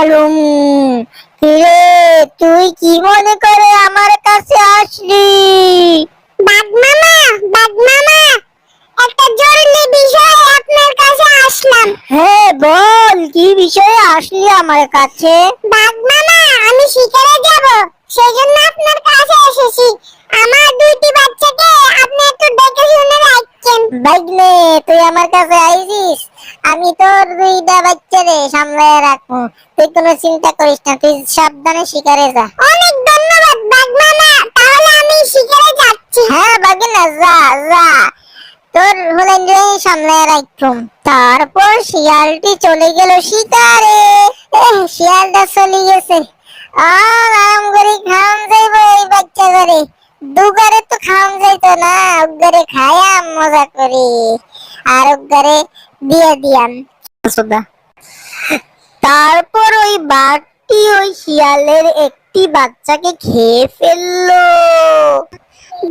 হালুম, কিরে তুই কি মনে করে আমার কাছে আসলি? বাঘ মামা, বাঘ মামা, একটা জরুরি বিষয়ে আপনার কাছে আসলাম। হ্যাঁ বল, কি বিষয়ে আসলি আমার কাছে? বাঘ মামা, আমি শিকারে যাব, সেজন্য আপনার কাছে এসেছি। আমার দুইটি বাচ্চাকে আপনি একটু দেখে শুনে রাখছেন। বাইগনে, তুই আমার কাছে আইছিস, আমি তোর দুইটা বাচ্চারে সামলে রাখবো। তুই কোনো চিন্তা করিস না, তুই সাবধানে শিকারে যা। অনেক ধন্যবাদ বাঘ মামা, তাহলে আমি শিকারে যাচ্ছি। হ্যাঁ বাগিনা, যা যা, তোর হলেন রে সামনে রাখুম। তারপর শিয়ালটি চলে গেল শিকারে। শিয়ালটা চলে গেছে, আর আরাম করে খাওয়ান যাইব এই বাচ্চা করে। দুগারে তো খাওয়ান যাইতো না, উগারে খায়াম মজা করে, আর উগারে দিয়ে দিয়াম। তারপর ওই বাঘটি ওই শিয়ালের একটি বাচ্চাকে খেয়ে ফেললো।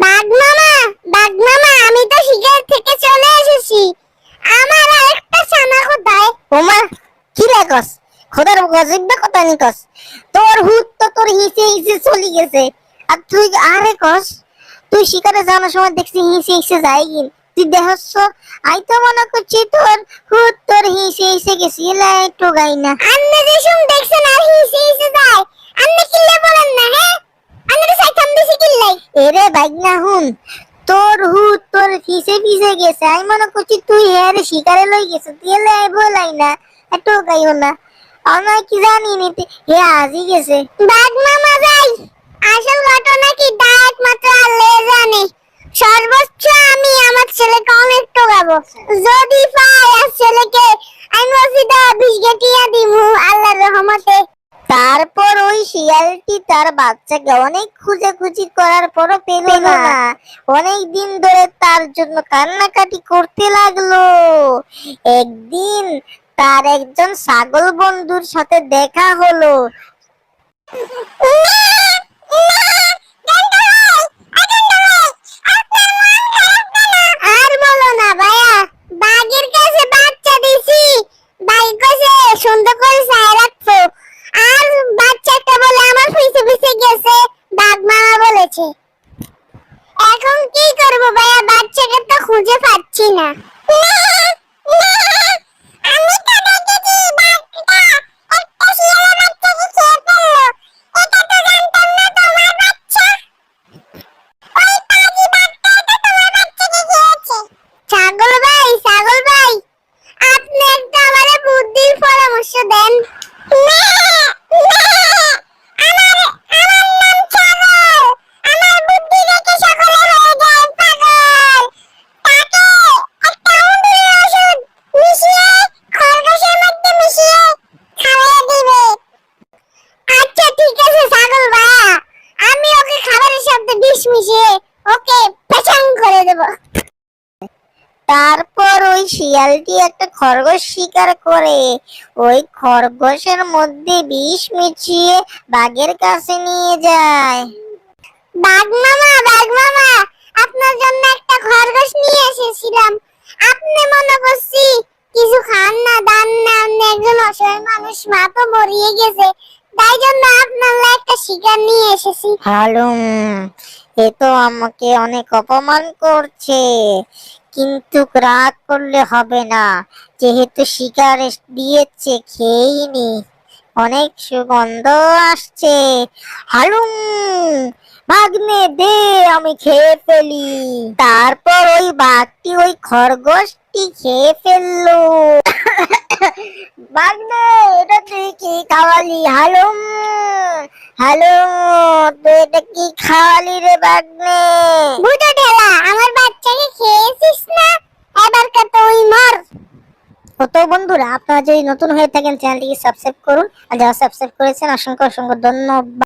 বাঘ মামা, বাঘ মামা, আমি তো শিকার থেকে চলে এসেছি। আমার আরেকটা ছানা কোথায়? ওমা, কি লাগস? খোদার গজব কথা নিকস। তোর হুত তো তোর হিসে হিসে চলে গেছে, আর তুই আরে কস, তুই শিকারে যাওয়ার সময় দেখছি হিসে হিসে যাই গিন। তুই দেখছ, আই তো মনে করছি তোর হুত তোর হিসে হিসে গেছি, এলা একটু গাই না। আপনি যে শুন দেখছেন আর হিসে হিসে যায়, আপনি কিল্লে বলেন না, হ্যাঁ? আপনি তো সাইথাম দিছি কিল্লাই। এরে বাইক না হুন, তোর হুত তোর হিসে হিসে গেছে, আমি মনে করছি তুই হের শিকারে লই গেছে, তুই এলা বলাই না, একটু গাইও না। আমরা কি জানি নিতে হে আজই গেছে। বাঘ মামা যাই, আসল ঘটনা কি তা একমাত্র আল্লাহ জানে। সর্বোচ্চ আমি আমার ছেলেকে অনেক টোকাবো, যদি পাই আর ছেলেকে আমি মসজিদে বিশগেটিয়া দিমু আল্লাহর রহমতে। তারপর ওই শিয়ালটি তার বাচ্চাকে অনেক খুঁজে করার পরও পেল না। অনেক দিন ধরে তার জন্য কান্নাকাটি করতে লাগলো। একদিন তার একজন ছাগল বন্ধুর সাথে দেখা হলো। আর বলো না ভাইয়া, বাঘের কাছে বাচ্চা দিছি, বাঘ কাছে সুন্দর করে চায় রাখছো, আর বাচ্চাটা বলে আমার পিছে পিছে গেছে, বাঘ মামা বলেছে। এখন কি করব ভাইয়া, বাচ্চাটা তো খুঁজে পাচ্ছি না। আমি তো দেখেছি বাঘটা একটা শিয়ালের বাচ্চাকে খেয়ে ফেললো। এটা তো জানতাম না তোমার বাচ্চা। ওই পাজি বাঘটা তো তোমার বাচ্চাকে খেয়েছে। ছাগল ভাই, ছাগল ভাই, আপনি একটা আমারে বুদ্ধির পরামর্শ দেন। আমার নাম ছাগল, আমার বুদ্ধি দেখে সকলে হয়ে যায় পাগল। তাকে একটা উঁদুরের ওষুধ মিশিয়ে খরগোশের মধ্যে মিশিয়ে খাওয়াইয়া দিবে। আচ্ছা ঠিক আছে ছাগল ভাইয়া, আমি ওকে খাবারের সাথে বিষ মিশিয়ে ওকে পেছাং করে দেব। তারপর ওই শিয়ালটি একটা খরগোশ শিকার করে ওই খরগোশের মধ্যে বিষ মিশিয়ে বাঘের কাছে নিয়ে যায়। বাঘ মামা, বাঘ মামা, আপনার জন্য একটা খরগোশ নিয়ে এসেছিলাম। আপনি মনে করছি কিছু খান না, দান না, আপনি একজন অসহায় মানুষ, মা তো মরিয়ে গেছে, তাই জন্য আপনার লাই একটা শিকার নিয়ে এসেছি। হালুম, এ তো আমাকে অনেক অপমান করছে, কিন্তু রাগ করলে হবে না, যেহেতু শিকার দিয়েছে খেয়েই নি, অনেক সুগন্ধ আসছে। হালুম, ভাগ্নে দে আমি খেয়ে ফেলি। তারপর ওই বাঘটি ওই খরগোশটি খেয়ে ফেললো। ভাগ্নে, এটা তুই কি খাওয়ালি? হালুম, হালুম, তুই এটা কি খাওয়ালি রে ভাগ্নে? বুড়ো ঢেলা, আমার বাচ্চাকে খেয়েছিস না, এবার কা তুই মর। তো বন্ধুরা, আপনারা যদি নতুন হয়ে থাকেন চ্যানেলটিকে সাবস্ক্রাইব করুন, আর যারা সাবস্ক্রাইব করেছেন অসংখ্য অসংখ্য ধন্যবাদ।